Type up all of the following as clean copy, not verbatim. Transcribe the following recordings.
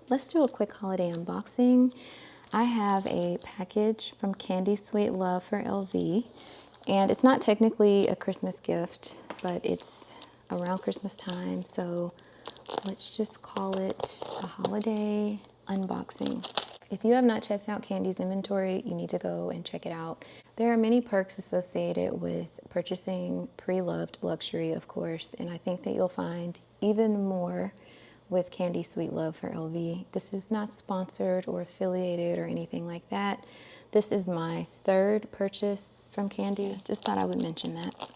let's do a quick holiday unboxing. I have a package from Candy Sweet Love for LV, and it's not technically a Christmas gift, but it's around Christmas time, so let's just call it a holiday unboxing. If you have not checked out Candy's inventory, you need to go and check it out. There are many perks associated with purchasing pre-loved luxury, of course, and I think that you'll find even more with Candy Sweet Love for LV. This is not sponsored or affiliated or anything like that. This is my third purchase from Candy. Just thought I would mention that.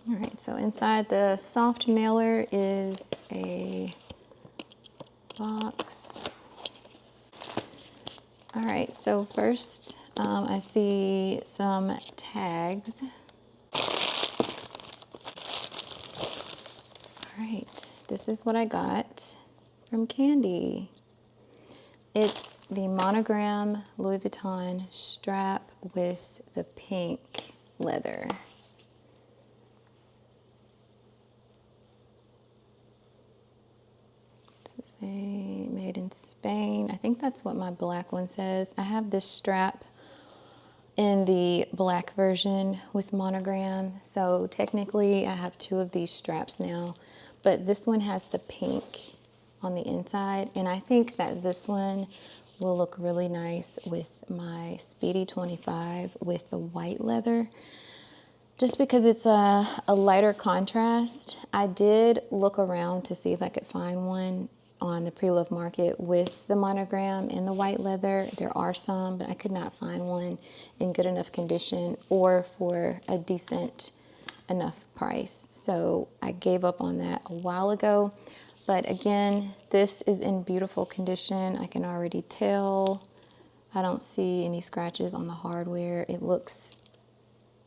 All right, so inside the soft mailer is a box. All right, so first I see some tags. All right, this is what I got from Candy. It's the Monogram Louis Vuitton strap with the pink leather. Say made in Spain. I think that's what my black one says. I have this strap in the black version with Monogram, so technically I have two of these straps now, but this one has the pink on the inside, and I think that this one will look really nice with my Speedy 25 with the white leather, just because it's a lighter contrast. I did look around to see if I could find one on the pre-loved market with the Monogram and the white leather. There are some, but I could not find one in good enough condition or for a decent enough price. So I gave up on that a while ago. But again, this is in beautiful condition. I can already tell. I don't see any scratches on the hardware. It looks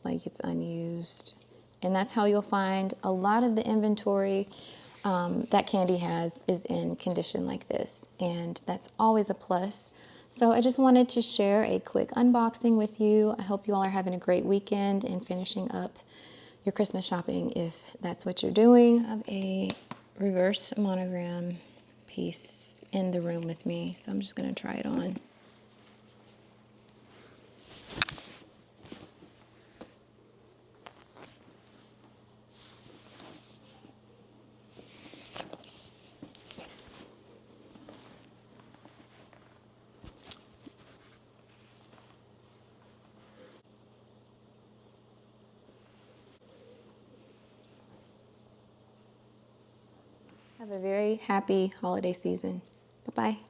like it's unused. And that's how you'll find a lot of the inventory that Candy has is in condition like this, and that's always a plus. So I just wanted to share a quick unboxing with you. I hope you all are having a great weekend and finishing up your Christmas shopping if that's what you're doing. I have a reverse Monogram piece in the room with me, so I'm just gonna try it on. Have a very happy holiday season. Bye-bye.